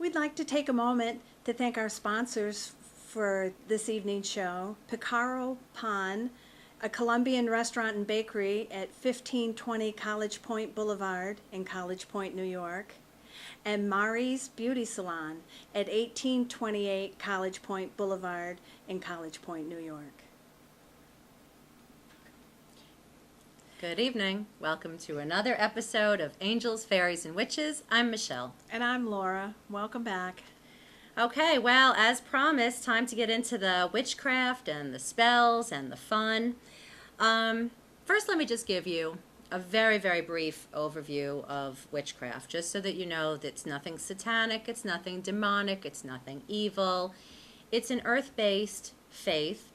we'd like to take a moment to thank our sponsors for this evening's show, Picaro Pan, a Colombian restaurant and bakery at 1520 College Point Boulevard in College Point, New York, and Mari's Beauty Salon at 1828 College Point Boulevard in College Point, New York. Good evening. Welcome to another episode of Angels, Fairies, and Witches. I'm Michelle. And I'm Laura. Welcome back. Okay, well, as promised, time to get into the witchcraft and the spells and the fun. First, let me just give you a very, very brief overview of witchcraft, just so that you know that it's nothing satanic, it's nothing demonic, it's nothing evil. It's an earth-based faith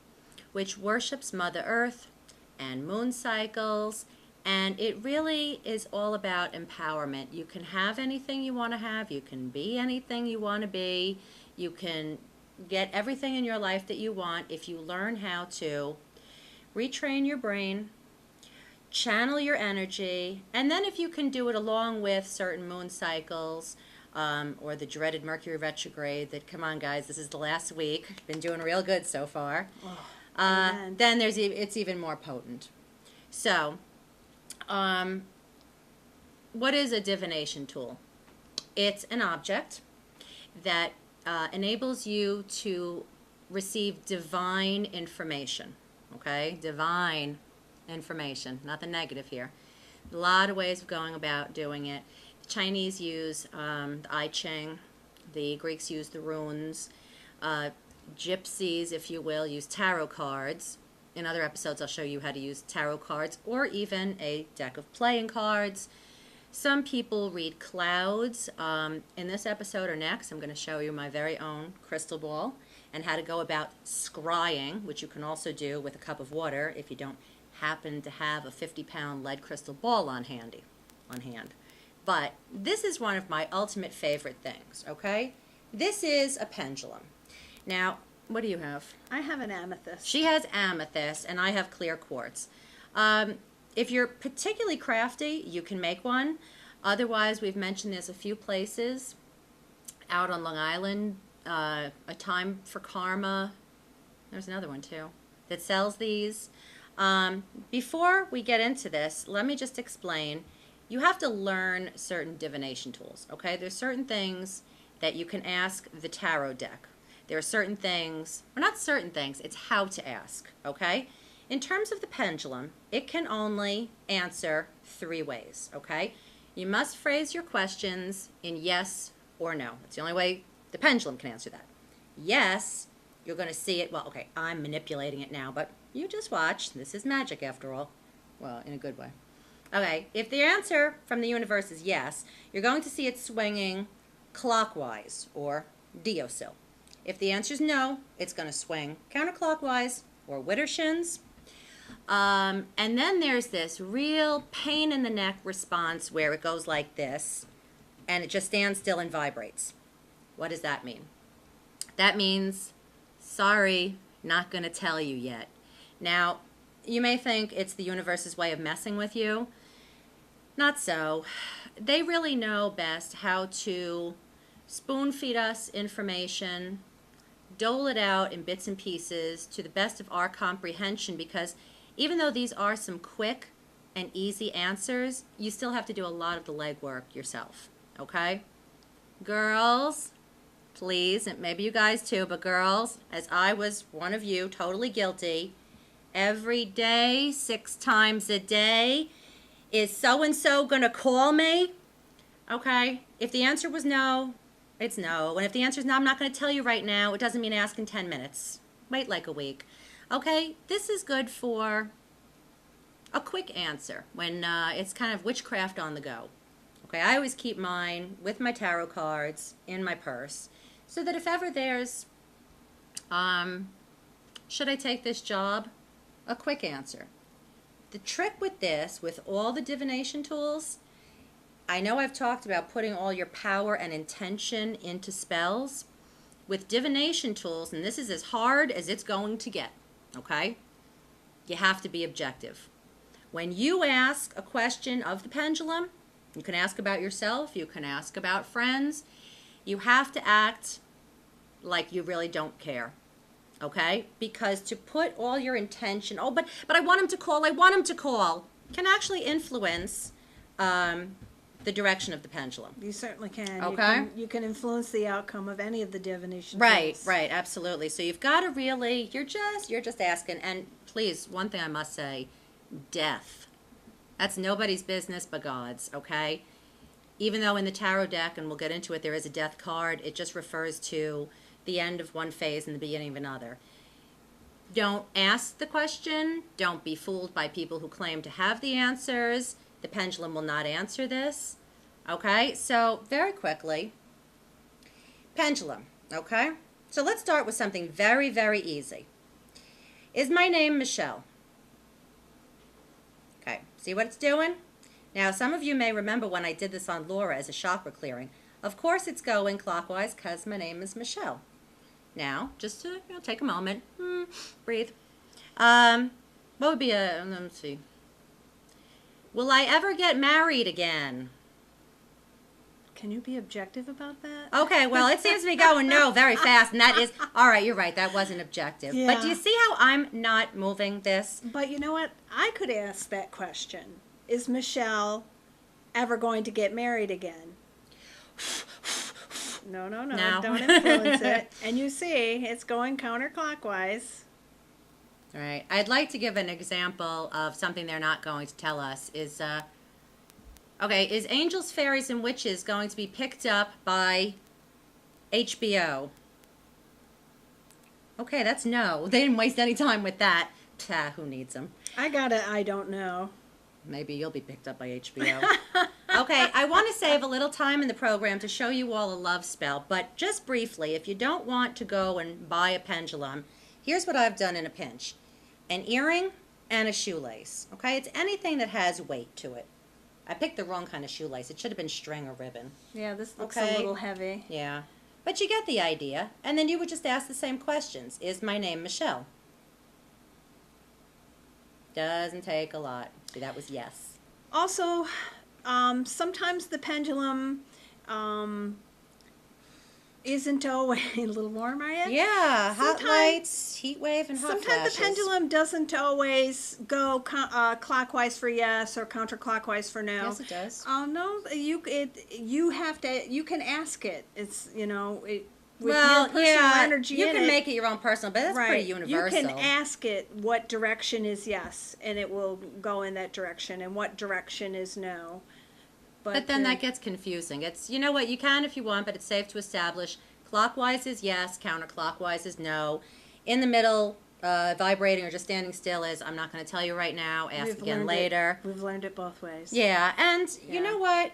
which worships Mother Earth and moon cycles, and it really is all about empowerment. You can have anything you want to have, you can be anything you want to be, you can get everything in your life that you want if you learn how to retrain your brain, channel your energy, and then if you can do it along with certain moon cycles, or the dreaded Mercury retrograde that, come on guys, this is the last week, been doing real good so far. Then it's even more potent. So, what is a divination tool? It's an object that enables you to receive divine information. Okay? Divine information. Nothing negative here. A lot of ways of going about doing it. The Chinese use the I Ching. The Greeks use the runes. Gypsies, if you will, use tarot cards. In other episodes, I'll show you how to use tarot cards or even a deck of playing cards. Some people read clouds. In this episode or next, I'm going to show you my very own crystal ball and how to go about scrying, which you can also do with a cup of water if you don't happen to have a 50-pound lead crystal ball on hand. But this is one of my ultimate favorite things, okay? This is a pendulum. Now, what do you have? I have an amethyst. She has amethyst, and I have clear quartz. If you're particularly crafty, you can make one. Otherwise, we've mentioned there's a few places out on Long Island, A Time for Karma. There's another one, too, that sells these. Before we get into this, let me just explain. You have to learn certain divination tools, okay? There's certain things that you can ask the tarot deck. There are certain things, or not certain things, it's how to ask, okay? In terms of the pendulum, it can only answer 3 ways, okay? You must phrase your questions in yes or no. That's the only way the pendulum can answer that. Yes, you're going to see it. Well, okay, I'm manipulating it now, but you just watch. This is magic after all. Well, in a good way. Okay, if the answer from the universe is yes, you're going to see it swinging clockwise or diocil. If the answer is no, it's going to swing counterclockwise or widdershins. And then there's this real pain in the neck response where it goes like this and it just stands still and vibrates. What does that mean? That means, sorry, not going to tell you yet. Now, you may think it's the universe's way of messing with you. Not so. They really know best how to spoon feed us information, dole it out in bits and pieces to the best of our comprehension, because even though these are some quick and easy answers, you still have to do a lot of the legwork yourself, okay? Girls, please, and maybe you guys too, but girls, as I was one of you, totally guilty, every day, 6 times a day, is so-and-so gonna call me? Okay, if the answer was no, it's no. And if the answer is no, I'm not going to tell you right now. It doesn't mean ask in 10 minutes. Wait like a week. Okay, this is good for a quick answer when it's kind of witchcraft on the go. Okay, I always keep mine with my tarot cards in my purse so that if ever there's, should I take this job? A quick answer. The trick with this, with all the divination tools, I know I've talked about putting all your power and intention into spells. With divination tools, and this is as hard as it's going to get, okay? You have to be objective. When you ask a question of the pendulum, you can ask about yourself, you can ask about friends, You have to act like you really don't care. Okay? Because to put all your intention, oh, but I want him to call, can actually influence the direction of the pendulum. You certainly can. Okay. You can influence the outcome of any of the divination Right, tools. right, absolutely. So you've got to really, you're just asking. And please, one thing I must say, death. That's nobody's business but God's, okay? Even though in the tarot deck, and we'll get into it, there is a death card, it just refers to the end of one phase and the beginning of another. Don't ask the question. Don't be fooled by people who claim to have the answers. The pendulum will not answer this. Okay, so very quickly, pendulum, okay? So let's start with something very, very easy. Is my name Michelle? Okay, see what it's doing? Now, some of you may remember when I did this on Laura as a chakra clearing. Of course it's going clockwise because my name is Michelle. Now, just to take a moment, breathe. What would be let me see. Will I ever get married again? Can you be objective about that? Okay, well, it seems to be going no very fast, and that is, all right, you're right, that wasn't objective. Yeah. But do you see how I'm not moving this? But you know what? I could ask that question. Is Michelle ever going to get married again? No, No. don't influence it. And you see, it's going counterclockwise. All right, I'd like to give an example of something they're not going to tell us. Is Angels, Fairies, and Witches going to be picked up by HBO? Okay, that's no. They didn't waste any time with that. Who needs them? I don't know. Maybe you'll be picked up by HBO. Okay, I want to save a little time in the program to show you all a love spell, but just briefly, if you don't want to go and buy a pendulum, here's what I've done in a pinch. An earring and a shoelace, okay? It's anything that has weight to it. I picked the wrong kind of shoelace. It should have been string or ribbon. Yeah, this looks Okay. a little heavy. Yeah, but you get the idea. And then you would just ask the same questions. Is my name Michelle? Doesn't take a lot. See, that was yes. Also, sometimes the pendulum isn't always a little warm, are you? Yeah, hot Sometimes- lights, heat wave, and hot Sometimes flashes. the pendulum doesn't always go clockwise for yes or counterclockwise for no. Yes, it does. Oh no, you can ask it. It's with Well, your personal yeah, energy you in can it, make it your own personal, but that's right. pretty universal. You can ask it what direction is yes, and it will go in that direction, and what direction is no. But then that gets confusing. It's, you know what, you can if you want, but it's safe to establish clockwise is yes, counterclockwise is no. In the middle, vibrating or just standing still is, I'm not going to tell you right now, ask We've again learned later. We've learned it both ways. Yeah, and you Yeah. know what?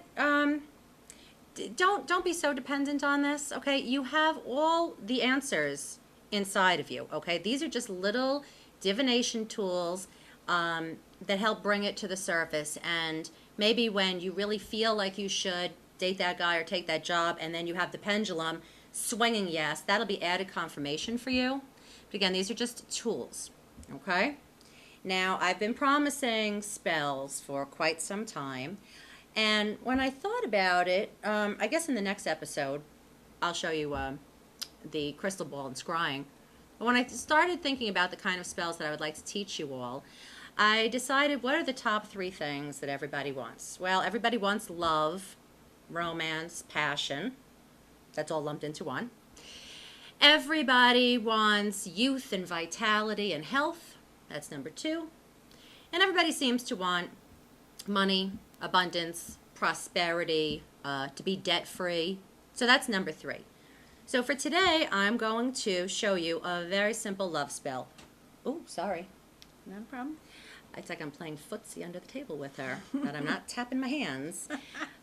Don't be so dependent on this, okay? You have all the answers inside of you, okay? These are just little divination tools that help bring it to the surface. And maybe when you really feel like you should date that guy or take that job, and then you have the pendulum swinging yes, that'll be added confirmation for you. But again, these are just tools, okay? Now, I've been promising spells for quite some time. And when I thought about it, I guess in the next episode, I'll show you the crystal ball and scrying. But when I started thinking about the kind of spells that I would like to teach you all, I decided what are the top 3 things that everybody wants? Well, everybody wants love, romance, passion. That's all lumped into one. Everybody wants youth and vitality and health. That's number 2. And everybody seems to want money, abundance, prosperity, to be debt-free. So that's number 3. So for today, I'm going to show you a very simple love spell. Oh, sorry. No problem. It's like I'm playing footsie under the table with her, but I'm not tapping my hands.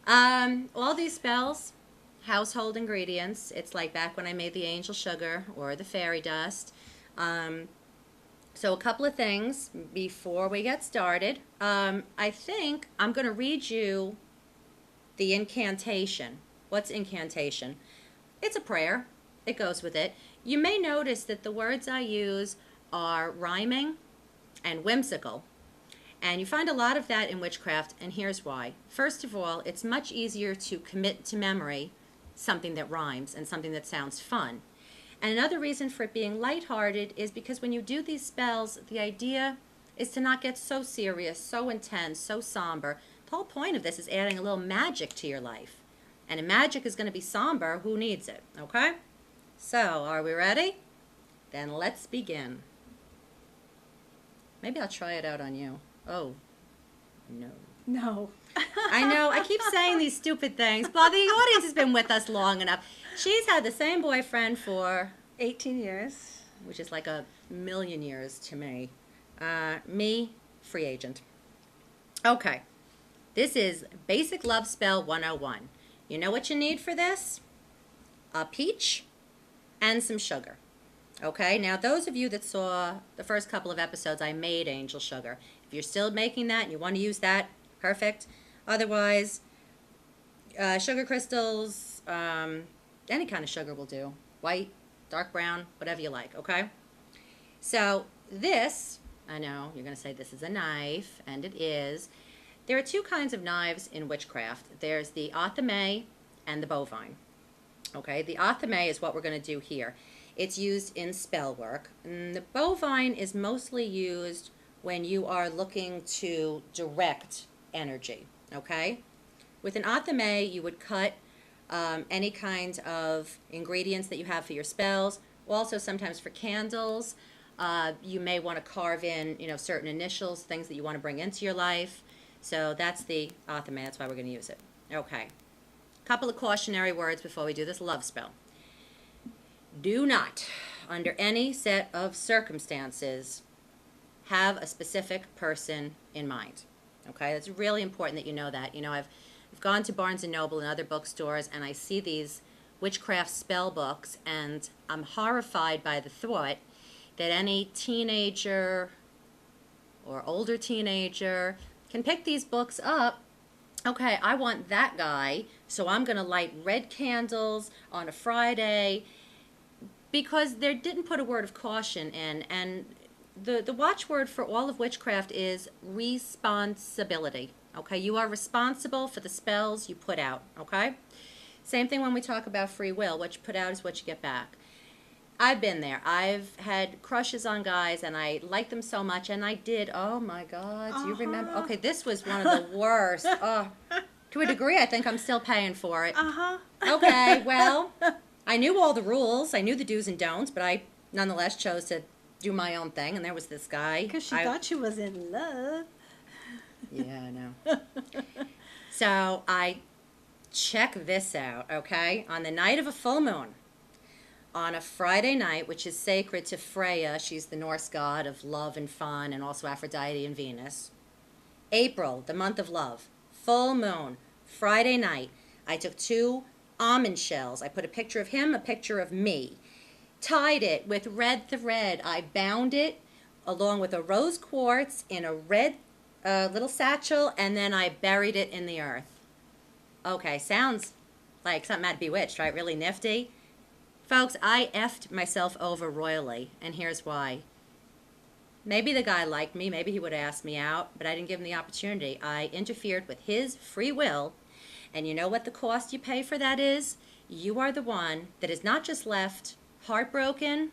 All these spells, household ingredients. It's like back when I made the angel sugar or the fairy dust. So a couple of things before we get started. I think I'm going to read you the incantation. What's incantation? It's a prayer. It goes with it. You may notice that the words I use are rhyming and whimsical. And you find a lot of that in witchcraft, and here's why. First of all, it's much easier to commit to memory something that rhymes and something that sounds fun. And another reason for it being lighthearted is because when you do these spells, the idea is to not get so serious, so intense, so somber. The whole point of this is adding a little magic to your life. And if magic is going to be somber, who needs it? Okay? So, are we ready? Then let's begin. Maybe I'll try it out on you. Oh, no. No. I know, I keep saying these stupid things, but the audience has been with us long enough. She's had the same boyfriend for 18 years. which is like a million years to me. Me, free agent. Okay, this is Basic Love Spell 101. You know what you need for this? A peach and some sugar. Okay, now those of you that saw the first couple of episodes, I made angel sugar. If you're still making that and you want to use that, perfect. Otherwise, sugar crystals, any kind of sugar will do. White, dark brown, whatever you like, okay? So this, I know, you're going to say this is a knife, and it is. There are two kinds of knives in witchcraft. There's the athame and the bovine. Okay, the athame is what we're going to do here. It's used in spell work. And the bovine is mostly used when you are looking to direct energy, okay? With an athame, you would cut any kind of ingredients that you have for your spells. Also, sometimes for candles, you may want to carve in, certain initials, things that you want to bring into your life. So that's the athame. That's why we're going to use it. Okay. Couple of cautionary words before we do this love spell. Do not, under any set of circumstances, have a specific person in mind. Okay, it's really important that you know that. I've gone to Barnes & Noble and other bookstores, and I see these witchcraft spell books, and I'm horrified by the thought that any teenager or older teenager can pick these books up. Okay, I want that guy, so I'm going to light red candles on a Friday, because they didn't put a word of caution in. And the watchword for all of witchcraft is responsibility. Okay, you are responsible for the spells you put out. Okay, same thing when we talk about free will. What you put out is what you get back. I've been there. I've had crushes on guys, and I liked them so much, and I did. Oh my God, do you remember? Okay, this was one of the worst. Oh, to a degree, I think I'm still paying for it. Okay, well, I knew all the rules. I knew the do's and don'ts, but I nonetheless chose to do my own thing, and there was this guy. Because she thought she was in love. Yeah, I know. So I check this out, okay? On the night of a full moon, on a Friday night, which is sacred to Freya, she's the Norse god of love and fun, and also Aphrodite and Venus. April, the month of love, full moon, Friday night, I took 2 almond shells. I put a picture of him, a picture of me. Tied it with red thread. I bound it along with a rose quartz in a red little satchel, and then I buried it in the earth. Okay, sounds like something out of Bewitched, right? Really nifty. Folks, I effed myself over royally, and here's why. Maybe the guy liked me, maybe he would have asked me out, but I didn't give him the opportunity. I interfered with his free will, and you know what the cost you pay for that is? You are the one that is not just left heartbroken,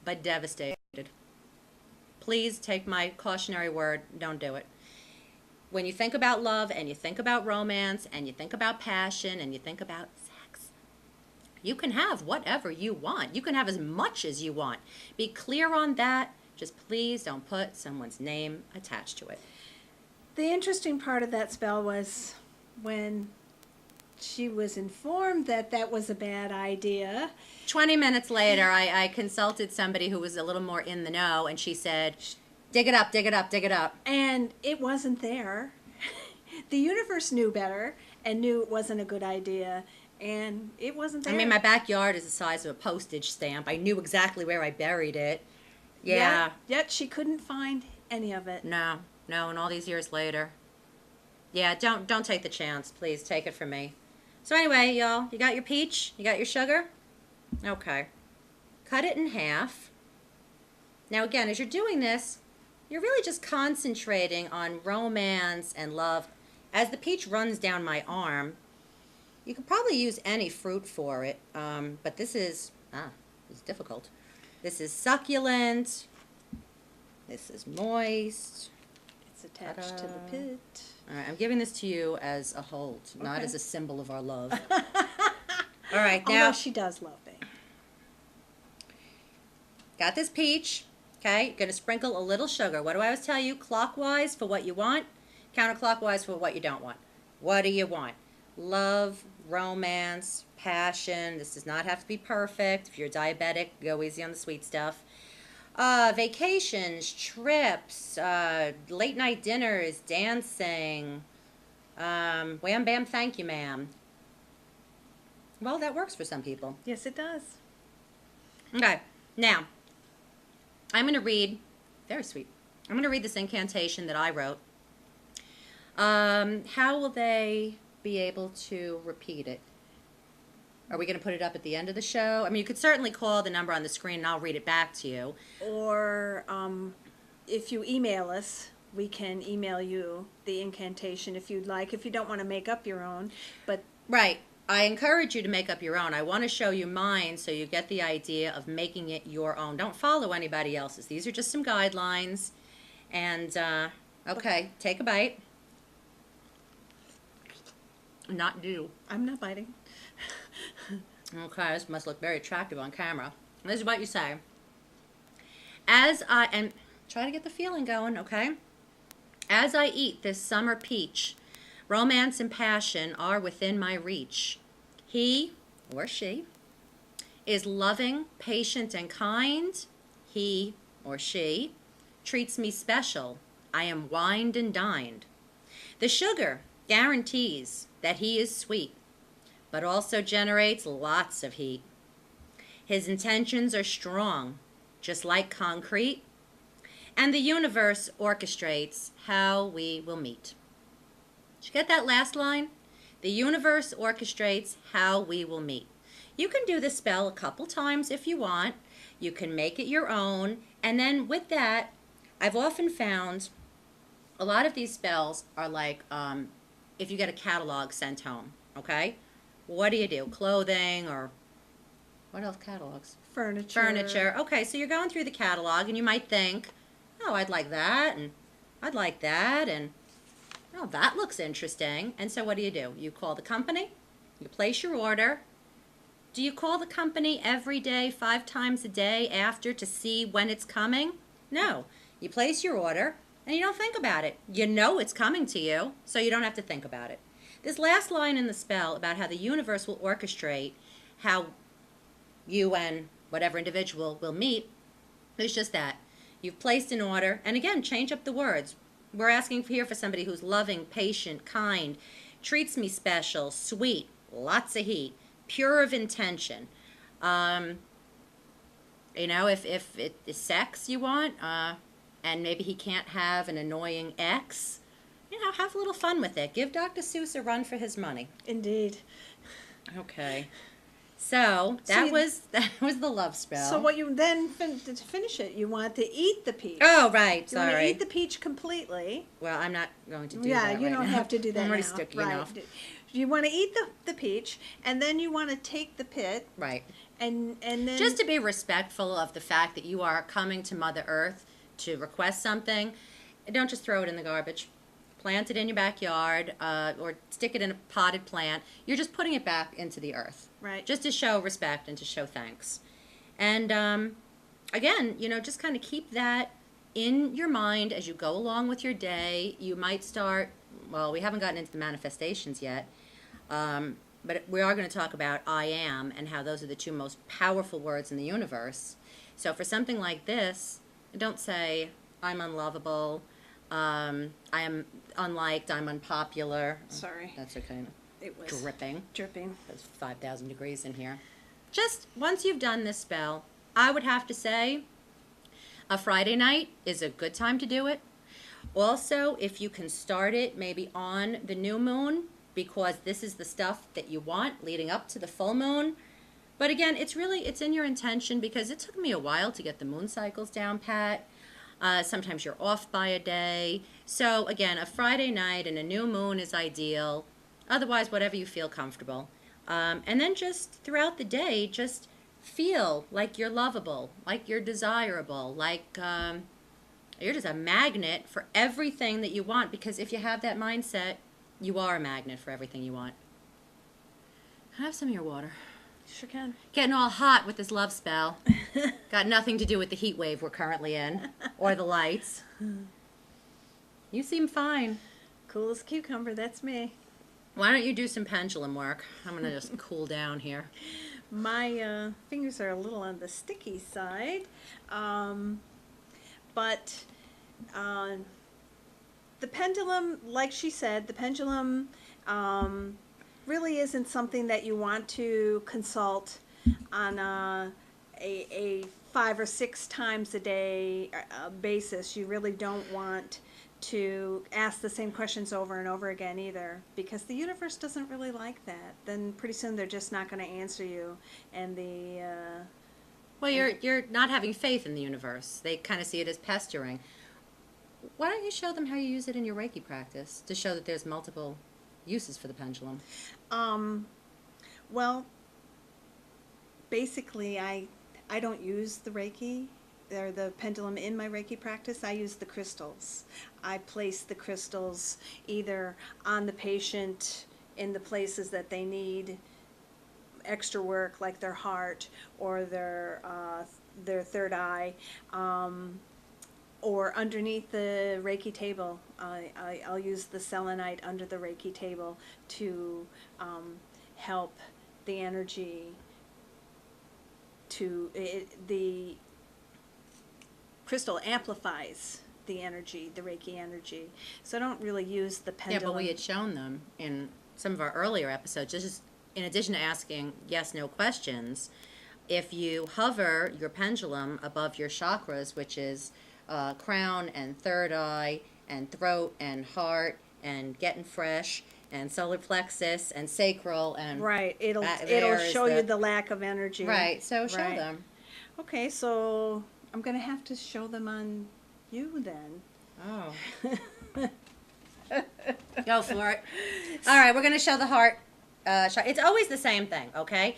but devastated. Please take my cautionary word, don't do it. When you think about love, and you think about romance, and you think about passion, and you think about sex, you can have whatever you want. You can have as much as you want. Be clear on that. Just please don't put someone's name attached to it. The interesting part of that spell was when she was informed that that was a bad idea. 20 minutes later, I consulted somebody who was a little more in the know, and she said, dig it up, dig it up, dig it up. And it wasn't there. The universe knew better and knew it wasn't a good idea, and it wasn't there. I mean, my backyard is the size of a postage stamp. I knew exactly where I buried it. Yeah. Yet she couldn't find any of it. No, and all these years later. Yeah, don't take the chance. Please, take it from me. So anyway, y'all, you got your peach? You got your sugar? Okay. Cut it in half. Now again, as you're doing this, you're really just concentrating on romance and love. As the peach runs down my arm, You could probably use any fruit for it, but this is it's difficult. This is succulent. This is moist. It's attached to the Ta-da. pit. All right, I'm giving this to you as a hold, not Okay. as a symbol of our love. All right, Although now she does love me. got this peach. Okay, you're gonna sprinkle a little sugar. What do I always tell you? Clockwise for what you want, counterclockwise for what you don't want. What do you want? Love, romance, passion. This does not have to be perfect. If you're diabetic, go easy on the sweet stuff. Vacations, trips, late night dinners, dancing. Wham bam, thank you, ma'am. Well, that works for some people. Yes, it does. Okay, now I'm going to read, very sweet. I'm going to read this incantation that I wrote. How will they be able to repeat it? Are we going to put it up at the end of the show? I mean, you could certainly call the number on the screen and I'll read it back to you. Or if you email us, we can email you the incantation if you'd like, if you don't want to make up your own. But Right. I encourage you to make up your own. I want to show you mine so you get the idea of making it your own. Don't follow anybody else's. These are just some guidelines. And, okay, take a bite. Not do. I'm not biting. Okay, this must look very attractive on camera. This is what you say. And try to get the feeling going, okay? As I eat this summer peach, romance and passion are within my reach. He, or she, is loving, patient, and kind. He, or she, treats me special. I am wined and dined. The sugar guarantees that he is sweet, but also generates lots of heat. His intentions are strong, just like concrete, and the universe orchestrates how we will meet. Did you get that last line? The universe orchestrates how we will meet. You can do this spell a couple times if you want. You can make it your own, and then with that, I've often found a lot of these spells are like if you get a catalog sent home, okay? What do you do? Clothing or what else catalogs? Furniture. Furniture. Okay, so you're going through the catalog and you might think, oh, I'd like that and I'd like that and oh, that looks interesting. And so what do? You call the company, you place your order. Do you call the company every day, 5 times a day after to see when it's coming? No. You place your order and you don't think about it. You know it's coming to you, so you don't have to think about it. This last line in the spell about how the universe will orchestrate how you and whatever individual will meet is just that. You've placed an order, and again, change up the words. We're asking here for somebody who's loving, patient, kind, treats me special, sweet, lots of heat, pure of intention. You know, if it is sex you want, and maybe he can't have an annoying ex, you know, have a little fun with it. Give Dr. Seuss a run for his money. Indeed. Okay. So that was the love spell. So what you then to finish it, you want to eat the peach. Oh, right. You want to Sorry. eat the peach completely. Well, I'm not going to do Yeah, that. you right don't now. have to do that I'm already now. sticky Right. enough. You want to eat the peach, and then you want to take the pit, Right. and then Just to be respectful of the fact that you are coming to Mother Earth to request something, don't just throw it in the garbage. Plant it in your backyard, or stick it in a potted plant. You're just putting it back into the earth. Right. Just to show respect and to show thanks. And again, you know, just kind of keep that in your mind as you go along with your day. You might start, well, we haven't gotten into the manifestations yet, but we are going to talk about I am and how those are the 2 most powerful words in the universe. So for something like this, don't say, I'm unlovable, I am unliked, I'm unpopular. Sorry. That's okay. It was Dripping. dripping. There's 5,000 degrees in here. Just once you've done this spell, I would have to say a Friday night is a good time to do it. Also, if you can start it maybe on the new moon, because this is the stuff that you want leading up to the full moon. But again, it's in your intention, because it took me a while to get the moon cycles down pat. Sometimes you're off by a day. So again, a Friday night and a new moon is ideal. Otherwise, whatever you feel comfortable. And then just throughout the day, just feel like you're lovable, like you're desirable, like you're just a magnet for everything that you want. Because if you have that mindset, you are a magnet for everything you want. Have some of your water. Sure can. Getting all hot with this love spell. Got nothing to do with the heat wave we're currently in, or the lights. You seem fine. Cool as a cucumber, that's me. Why don't you do some pendulum work? I'm going to just cool down here. My fingers are a little on the sticky side, but the pendulum, like she said, the pendulum really isn't something that you want to consult on a 5 or 6 times a day basis. You really don't want to ask the same questions over and over again either, because the universe doesn't really like that. Then pretty soon they're just not going to answer you, and well, you're not having faith in the universe. They kind of see it as pestering. Why don't you show them how you use it in your Reiki practice to show that there's multiple uses for the pendulum? Well, basically I don't use the Reiki or the pendulum in my Reiki practice. I use the crystals. I place the crystals either on the patient in the places that they need extra work, like their heart or their third eye, or underneath the Reiki table. I'll use the selenite under the Reiki table to help the energy the crystal amplifies the energy, the Reiki energy. So I don't really use the pendulum. Yeah, but we had shown them in some of our earlier episodes, just in addition to asking yes/no questions, if you hover your pendulum above your chakras, which is crown and third eye and throat and heart and getting fresh and solar plexus and sacral, and right, it'll show you the lack of energy. Right, so show them. Okay, so I'm going to have to show them on you then. Oh. Go for it. All right, we're going to show the heart. It's always the same thing, okay?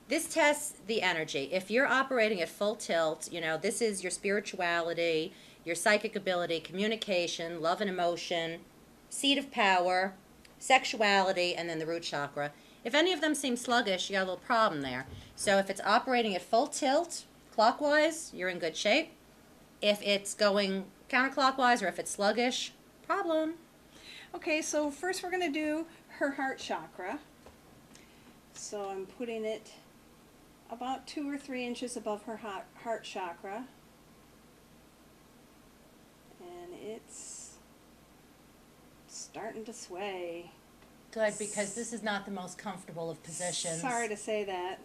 This tests the energy. If you're operating at full tilt, you know, this is your spirituality, your psychic ability, communication, love and emotion, seat of power, sexuality, and then the root chakra. If any of them seem sluggish, you got a little problem there. So if it's operating at full tilt, clockwise, you're in good shape. If it's going counterclockwise or if it's sluggish, problem. Okay, so first we're going to do her heart chakra. So I'm putting it about 2 or 3 inches above her heart chakra. And it's starting to sway. Good, because this is not the most comfortable of positions. Sorry to say that,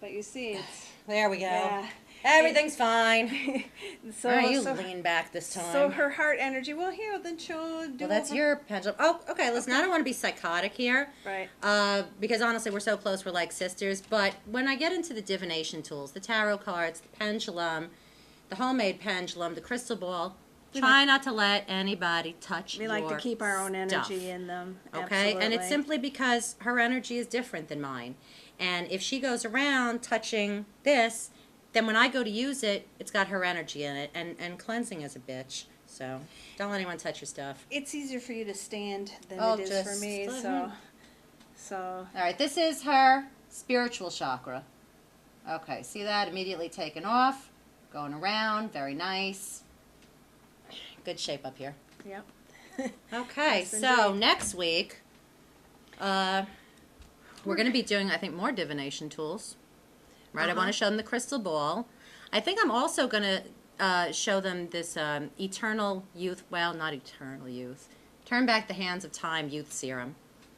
but you see it's... There we go. Yeah. Everything's fine. So, all right, you lean back this time. So her heart energy, well, here, then show... Well, that's your pendulum. Oh, okay, listen, I don't want to be psychotic here. Right. Because honestly, we're so close, we're like sisters. But when I get into the divination tools, the tarot cards, the pendulum, the homemade pendulum, the crystal ball, try not to let anybody touch your We like to keep our own energy stuff. in them. Okay? Absolutely. And it's simply because her energy is different than mine. And if she goes around touching this, then when I go to use it, it's got her energy in it. And cleansing is a bitch. So don't let anyone touch your stuff. It's easier for you to stand than Oh, it is for me. So. All right, this is her spiritual chakra. Okay, see that? Immediately taken off. Going around. Very nice. Good shape up here. Yep. Okay, Yes, so indeed. next week, we're going to be doing, I think, more divination tools. Right? I want to show them the crystal ball. I think I'm also going to show them this eternal youth, well, not eternal youth, turn back the hands of time youth serum.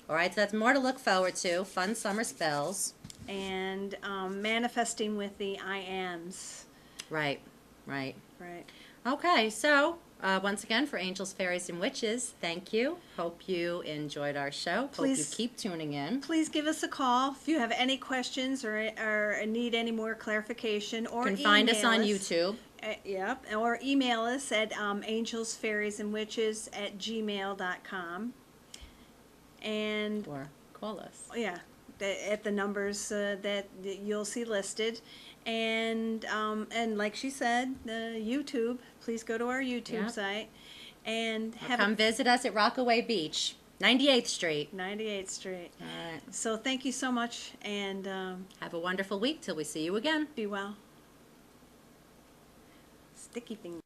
All right, so that's more to look forward to. Fun summer spells. And manifesting with the I ams. Right, right. Right. Okay, so once again, for Angels, Fairies, and Witches, thank you. Hope you enjoyed our show. Please, hope you keep tuning in. Please give us a call if you have any questions or need any more clarification. Or You can find us on YouTube. Yep, or email us at angelsfairiesandwitches@gmail.com. and Or call us. yeah, at the numbers that you'll see listed. And like she said, YouTube, please go to our YouTube Yep. site and Or have come visit us at Rockaway Beach, 98th Street. 98th Street. All right. So thank you so much, and Have a wonderful week till we see you again. be well. Sticky fingers.